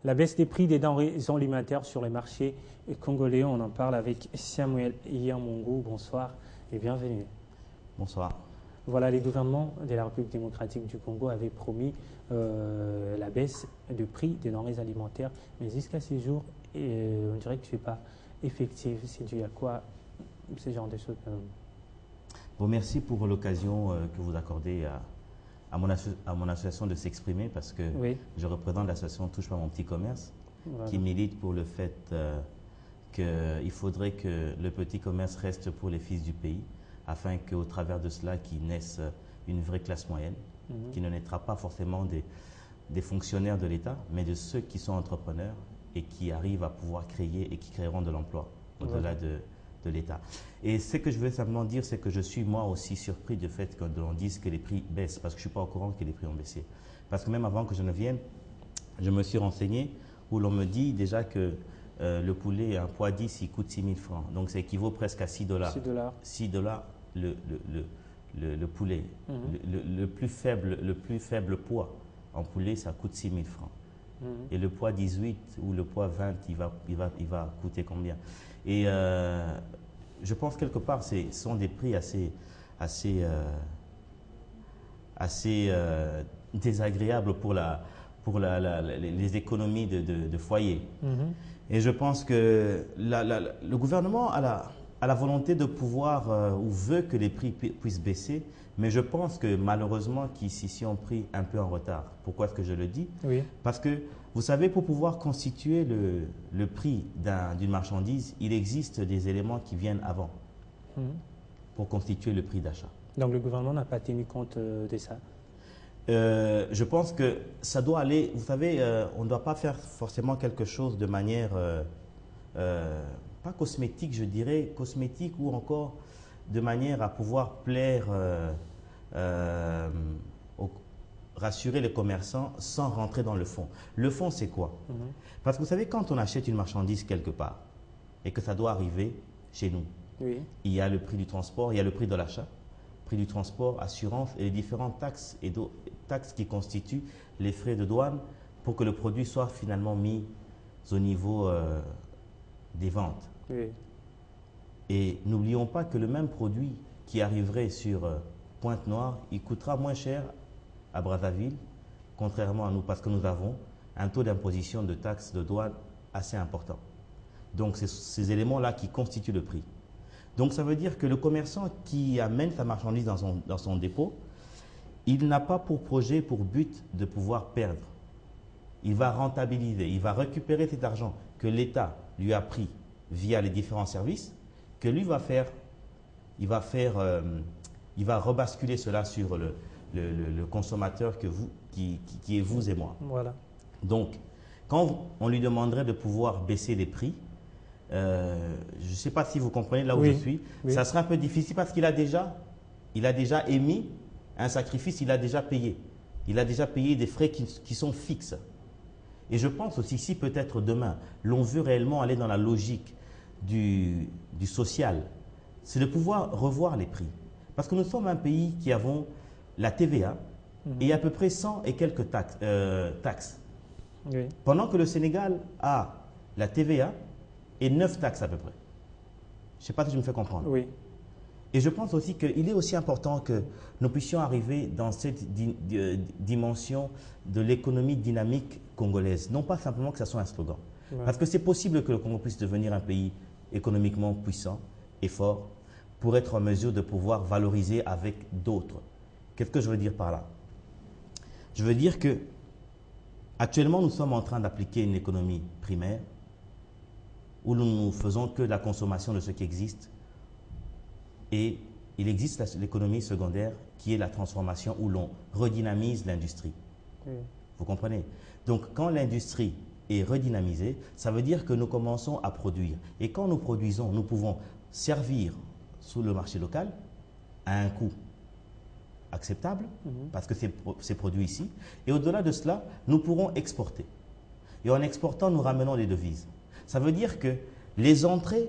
La baisse des prix des denrées alimentaires sur les marchés congolais, on en parle avec Samuel Yamongo. Bonsoir et bienvenue. Bonsoir. Voilà, les gouvernements de la République démocratique du Congo avaient promis la baisse de prix des denrées alimentaires, mais jusqu'à ce jour, on dirait que ce n'est pas effectif. C'est dû à quoi ce genre de choses? Bon, merci pour l'occasion que vous accordez à mon association de s'exprimer, parce que oui. Je représente l'association Touche pas mon petit commerce, voilà, qui milite pour le fait qu'il faudrait que le petit commerce reste pour les fils du pays, afin qu'au travers de cela, qu'il naisse une vraie classe moyenne, qui ne naîtra pas forcément des fonctionnaires de l'État, mais de ceux qui sont entrepreneurs et qui arrivent à pouvoir créer et qui créeront de l'emploi au-delà de l'État. Et ce que je veux simplement dire, c'est que je suis moi aussi surpris du fait que l'on dise que les prix baissent, parce que je ne suis pas au courant que les prix ont baissé. Parce que même avant que je ne vienne, je me suis renseigné, où l'on me dit déjà que le poulet, un poids 10, il coûte 6 000 francs. Donc ça équivaut presque à 6 dollars. 6 dollars le poulet. Le plus faible poids en poulet, ça coûte 6 000 francs. Et le poids 18 ou le poids 20, il va coûter combien? Et je pense quelque part, ce sont des prix assez désagréables pour les économies de foyer. Et je pense que le gouvernement a la volonté de pouvoir ou veut que les prix puissent baisser, mais je pense que malheureusement qu'ils s'y ont pris un peu en retard. Pourquoi est-ce que je le dis? Oui. Parce que vous savez, pour pouvoir constituer le prix d'une marchandise, il existe des éléments qui viennent avant pour constituer le prix d'achat. Donc le gouvernement n'a pas tenu compte de ça? Je pense que ça doit aller, vous savez, on ne doit pas faire forcément quelque chose de manière, pas cosmétique, je dirais, cosmétique ou encore de manière à pouvoir plaire, rassurer les commerçants sans rentrer dans le fond. Le fond, c'est quoi? Parce que vous savez, quand on achète une marchandise quelque part et que ça doit arriver chez nous, il y a le prix du transport, il y a le prix de l'achat, prix du transport, assurance et les différentes taxes et taxes qui constituent les frais de douane pour que le produit soit finalement mis au niveau des ventes. Et n'oublions pas que le même produit qui arriverait sur Pointe-Noire, il coûtera moins cher à Brazzaville, contrairement à nous, parce que nous avons un taux d'imposition de taxes de douane assez important. Donc, c'est ces éléments-là qui constituent le prix. Donc, ça veut dire que le commerçant qui amène sa marchandise dans son dépôt, il n'a pas pour projet, pour but de pouvoir perdre. Il va rentabiliser, il va récupérer cet argent que l'État lui a pris via les différents services, que lui va faire, il va rebasculer cela sur le consommateur qui est vous et moi. Voilà. Donc, quand on lui demanderait de pouvoir baisser les prix, je ne sais pas si vous comprenez là où je suis, ça sera un peu difficile parce qu'il a déjà émis un sacrifice, il a déjà payé. Il a déjà payé des frais qui sont fixes. Et je pense aussi, si peut-être demain, l'on veut réellement aller dans la logique du social, c'est de pouvoir revoir les prix. Parce que nous sommes un pays qui avons la TVA et à peu près 100 et quelques taxes. Pendant que le Sénégal a la TVA et 9 taxes à peu près. Je ne sais pas si je me fais comprendre. Et je pense aussi qu'il est aussi important que nous puissions arriver dans cette dimension de l'économie dynamique congolaise. Non pas simplement que ce soit un slogan. Parce que c'est possible que le Congo puisse devenir un pays économiquement puissant et fort pour être en mesure de pouvoir valoriser avec d'autres. Qu'est-ce que je veux dire par là? Je veux dire que actuellement, nous sommes en train d'appliquer une économie primaire où nous ne faisons que la consommation de ce qui existe. Et il existe l'économie secondaire qui est la transformation où l'on redynamise l'industrie. Vous comprenez? Donc, quand l'industrie est redynamisée, ça veut dire que nous commençons à produire. Et quand nous produisons, nous pouvons servir sur le marché local à un coût acceptable, parce que c'est produit ici. Et au-delà de cela, nous pourrons exporter. Et en exportant, nous ramenons des devises. Ça veut dire que les entrées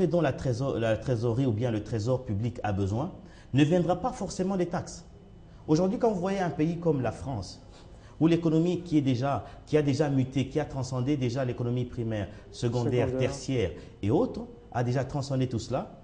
dont la trésorerie ou bien le trésor public a besoin ne viendra pas forcément des taxes. Aujourd'hui, quand vous voyez un pays comme la France où l'économie qui a déjà muté, qui a transcendé déjà l'économie primaire, secondaire, tertiaire et autres, a déjà transcendé tout cela.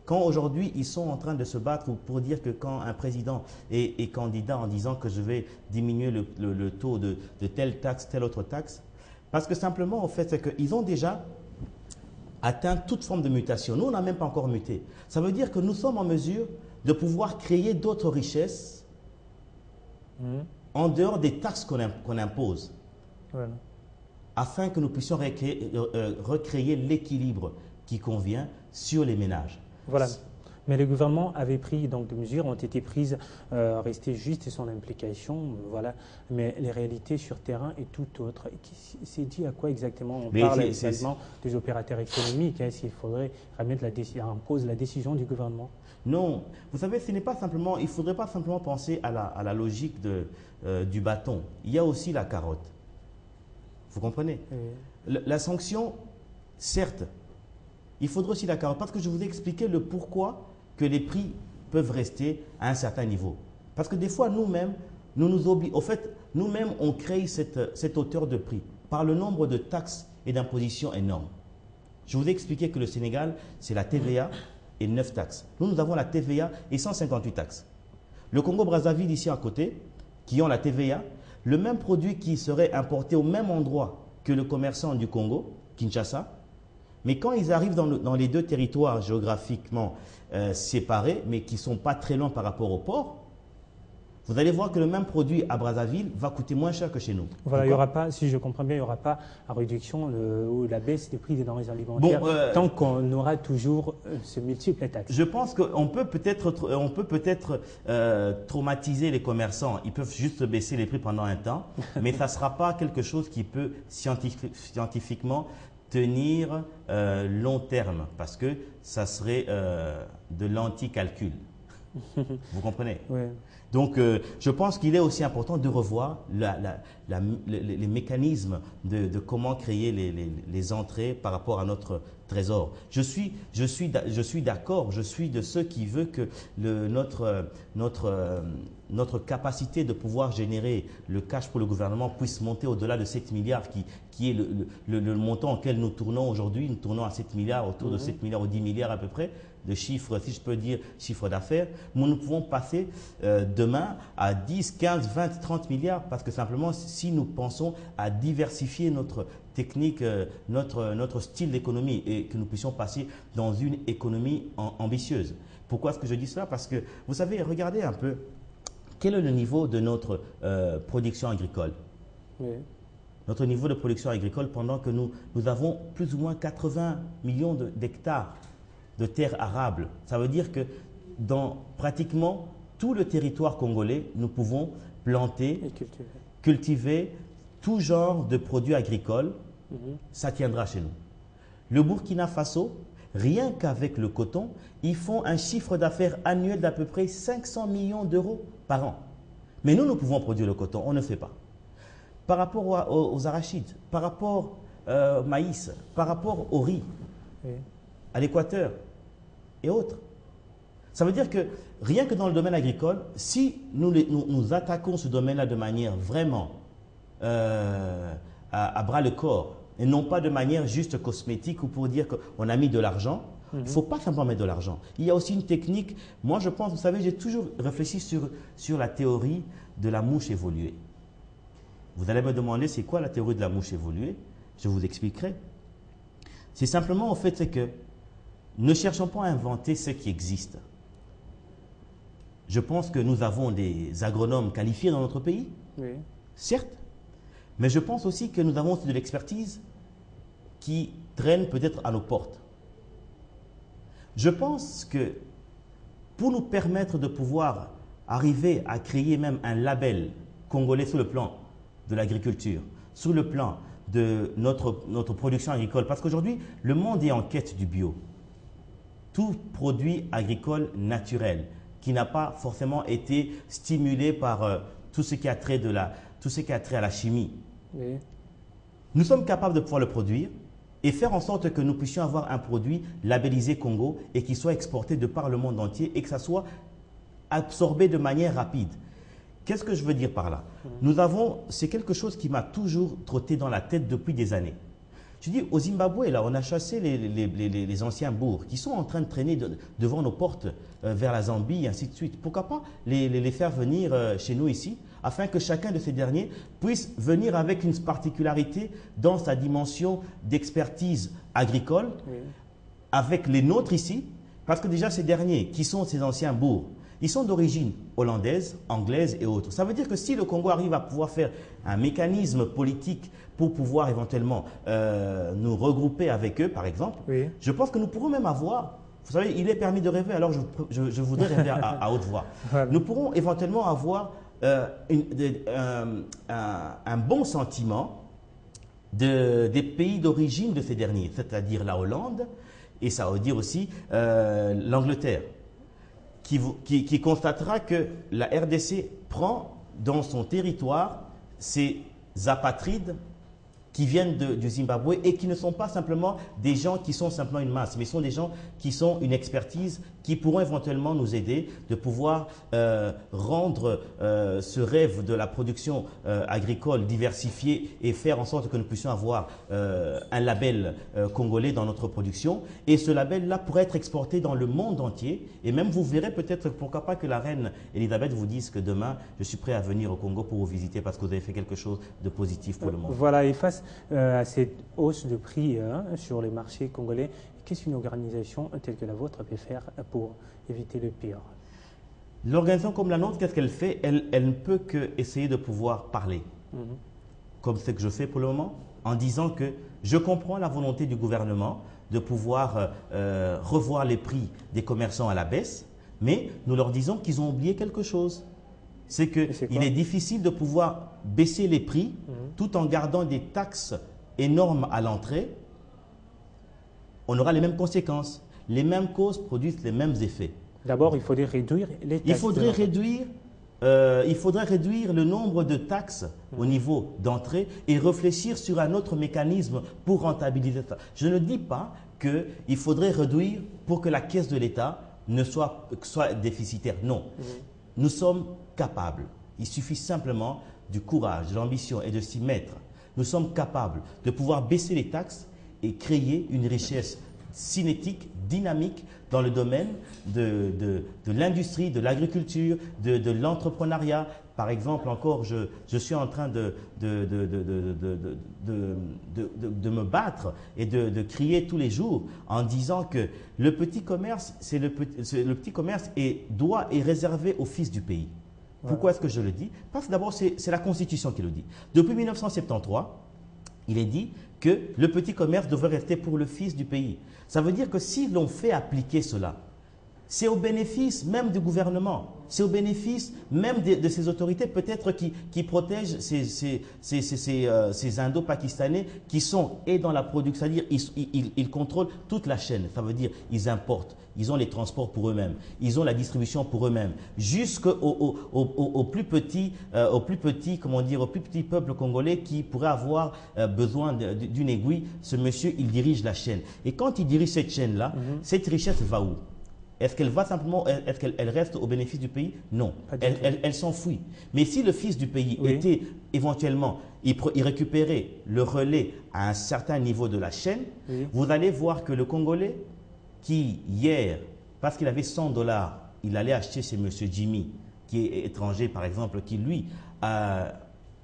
Quand aujourd'hui, ils sont en train de se battre pour dire que quand un président est candidat en disant que je vais diminuer le taux de telle taxe, telle autre taxe, parce que simplement, en fait, c'est qu'ils ont déjà atteint toute forme de mutation. Nous, on n'a même pas encore muté. Ça veut dire que nous sommes en mesure de pouvoir créer d'autres richesses en dehors des taxes qu'on impose, voilà, afin que nous puissions recréer l'équilibre qui convient sur les ménages. Voilà. Mais le gouvernement avait pris, donc des mesures ont été prises, rester juste son implication, voilà. Mais les réalités sur terrain est tout autre. C'est dit à quoi exactement? On parle également des opérateurs économiques. Est-ce qu'il faudrait remettre en cause la décision du gouvernement? Non. Vous savez, ce n'est pas simplement, il ne faudrait pas simplement penser à la logique du bâton. Il y a aussi la carotte. Vous comprenez? La sanction, certes, il faudrait aussi la carotte, parce que je vous ai expliqué le pourquoi que les prix peuvent rester à un certain niveau. Parce que des fois, nous-mêmes, au fait, nous-mêmes, on crée cette hauteur de prix par le nombre de taxes et d'impositions énormes. Je vous ai expliqué que le Sénégal, c'est la TVA et 9 taxes. Nous avons la TVA et 158 taxes. Le Congo-Brazzaville, ici à côté, qui ont la TVA, le même produit qui serait importé au même endroit que le commerçant du Congo, Kinshasa, mais quand ils arrivent dans les deux territoires géographiquement séparés, mais qui ne sont pas très loin par rapport au port, vous allez voir que le même produit à Brazzaville va coûter moins cher que chez nous. Voilà, il y aura pas, si je comprends bien, il n'y aura pas la réduction ou la baisse des prix des denrées alimentaires tant qu'on aura toujours ce multiple taxes. Je pense qu'on peut peut-être traumatiser les commerçants. Ils peuvent juste baisser les prix pendant un temps, mais ça ne sera pas quelque chose qui peut scientifiquement tenir long terme, parce que ça serait de l'anti-calcul. Vous comprenez? Oui. Donc, je pense qu'il est aussi important de revoir les mécanismes de comment créer les entrées par rapport à notre trésor. Je suis d'accord, je suis de ceux qui veulent que notre capacité de pouvoir générer le cash pour le gouvernement puisse monter au-delà de 7 milliards, qui est le montant auquel nous tournons aujourd'hui. Nous tournons à 7 milliards, autour de 7 milliards ou 10 milliards à peu près de chiffres, si je peux dire, chiffre d'affaires. Mais nous pouvons passer demain à 10, 15, 20, 30 milliards, parce que simplement, si nous pensons à diversifier notre technique, notre style d'économie, et que nous puissions passer dans une économie ambitieuse. Pourquoi est-ce que je dis cela? Parce que, vous savez, regardez un peu, quel est le niveau de notre production agricole? Oui. Notre niveau de production agricole, pendant que nous avons plus ou moins 80 millions d'hectares de terres arables. Ça veut dire que dans pratiquement tout le territoire congolais, nous pouvons planter, cultiver tout genre de produits agricoles. Ça tiendra chez nous. Le Burkina Faso, rien qu'avec le coton, ils font un chiffre d'affaires annuel d'à peu près 500 millions d'euros par an. Mais nous pouvons produire le coton, on ne fait pas. Par rapport aux arachides, par rapport au maïs, par rapport au riz, à l'Équateur et autres. Ça veut dire que rien que dans le domaine agricole, si nous attaquons ce domaine-là de manière vraiment à bras le corps, et non pas de manière juste cosmétique ou pour dire qu'on a mis de l'argent, il ne faut pas simplement mettre de l'argent. Il y a aussi une technique. Moi, je pense, vous savez, j'ai toujours réfléchi sur la théorie de la mouche évoluée. Vous allez me demander, c'est quoi la théorie de la mouche évoluée? Je vous expliquerai. C'est simplement, en fait, c'est que ne cherchons pas à inventer ce qui existe. Je pense que nous avons des agronomes qualifiés dans notre pays, certes, mais je pense aussi que nous avons aussi de l'expertise qui traîne peut-être à nos portes. Je pense que pour nous permettre de pouvoir arriver à créer même un label congolais sur le plan de l'agriculture, sur le plan de notre production agricole, parce qu'aujourd'hui, le monde est en quête du bio. Tout produit agricole naturel qui n'a pas forcément été stimulé par tout ce qui a trait à la chimie. Oui. Nous sommes capables de pouvoir le produire et faire en sorte que nous puissions avoir un produit labellisé Congo et qui soit exporté de par le monde entier et que ça soit absorbé de manière rapide. Qu'est-ce que je veux dire par là? C'est quelque chose qui m'a toujours trotté dans la tête depuis des années. Je dis, au Zimbabwe, là, on a chassé les anciens bourgs qui sont en train de traîner devant nos portes vers la Zambie et ainsi de suite. Pourquoi pas les faire venir chez nous ici, afin que chacun de ces derniers puisse venir avec une particularité dans sa dimension d'expertise agricole, avec les nôtres ici, parce que déjà ces derniers, qui sont ces anciens bourgs, ils sont d'origine hollandaise, anglaise et autres. Ça veut dire que si le Congo arrive à pouvoir faire un mécanisme politique pour pouvoir éventuellement nous regrouper avec eux, par exemple, je pense que nous pourrons même avoir, vous savez, il est permis de rêver, alors je voudrais rêver à haute voix. Nous pourrons éventuellement avoir un bon sentiment des pays d'origine de ces derniers, c'est-à-dire la Hollande, et ça veut dire aussi l'Angleterre, qui constatera que la RDC prend dans son territoire ces apatrides qui viennent du Zimbabwe et qui ne sont pas simplement des gens qui sont simplement une masse, mais sont des gens qui sont une expertise, qui pourront éventuellement nous aider de pouvoir rendre ce rêve de la production agricole diversifiée et faire en sorte que nous puissions avoir un label congolais dans notre production. Et ce label-là pourrait être exporté dans le monde entier. Et même vous verrez peut-être, pourquoi pas, que la reine Elisabeth vous dise que demain, je suis prêt à venir au Congo pour vous visiter parce que vous avez fait quelque chose de positif pour le monde. Voilà, et face à cette hausse de prix sur les marchés congolais, qu'est-ce qu'une organisation telle que la vôtre peut faire pour éviter le pire? L'organisation comme la nôtre, qu'est-ce qu'elle fait? Elle ne peut qu'essayer de pouvoir parler, comme ce que je fais pour le moment, en disant que je comprends la volonté du gouvernement de pouvoir revoir les prix des commerçants à la baisse, mais nous leur disons qu'ils ont oublié quelque chose. C'est qu'il est difficile de pouvoir baisser les prix tout en gardant des taxes énormes à l'entrée. On aura les mêmes conséquences. Les mêmes causes produisent les mêmes effets. D'abord, il faudrait réduire les taxes. Il faudrait réduire le nombre de taxes au niveau d'entrée et réfléchir sur un autre mécanisme pour rentabiliser ça. Je ne dis pas qu'il faudrait réduire pour que la caisse de l'État soit déficitaire. Non. Nous sommes capables. Il suffit simplement du courage, de l'ambition et de s'y mettre. Nous sommes capables de pouvoir baisser les taxes et créer une richesse cinétique, dynamique dans le domaine de l'industrie, de l'agriculture, de l'entrepreneuriat. Par exemple, encore, je suis en train de me battre et de crier tous les jours en disant que le petit commerce, le petit commerce est réservé aux fils du pays. Pourquoi est-ce que je le dis? Parce que d'abord, c'est la Constitution qui le dit. Depuis 1973, il est dit que le petit commerce devrait rester pour le fils du pays. Ça veut dire que si l'on fait appliquer cela, c'est au bénéfice même du gouvernement, c'est au bénéfice même de ces autorités peut-être qui protègent ces Indo-Pakistanais qui sont dans la production, c'est-à-dire ils contrôlent toute la chaîne, ça veut dire ils importent, ils ont les transports pour eux-mêmes, ils ont la distribution pour eux-mêmes, jusqu'au plus petit peuple congolais qui pourrait avoir besoin d'une aiguille. Ce monsieur, il dirige la chaîne. Et quand il dirige cette chaîne-là, cette richesse va où? Est-ce qu'elle va simplement, est-ce qu'elle reste au bénéfice du pays? Non, elle s'enfuit. Mais si le fils du pays était éventuellement, il récupérait le relais à un certain niveau de la chaîne, vous allez voir que le Congolais qui hier, parce qu'il avait 100 $, il allait acheter chez M. Jimmy, qui est étranger par exemple, qui lui a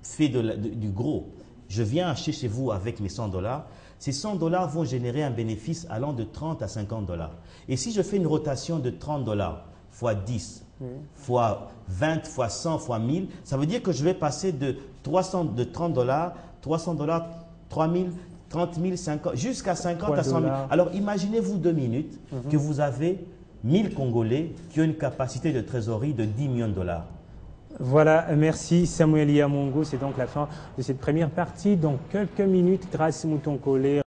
fait du gros. Je viens acheter chez vous avec mes 100 $. Ces 100 $ vont générer un bénéfice allant de 30 à 50 $. Et si je fais une rotation de 30 $ fois 10, fois 20, fois 100, fois 1000, ça veut dire que je vais passer de 30 $, 300 $, 3000, 30 000, 50, jusqu'à 50 à 100 000. Alors imaginez-vous 2 minutes que vous avez 1000 Congolais qui ont une capacité de trésorerie de 10 millions de $. Voilà, merci Samuel Yamongo. C'est donc la fin de cette première partie. Dans quelques minutes, grâce Mouton Collé.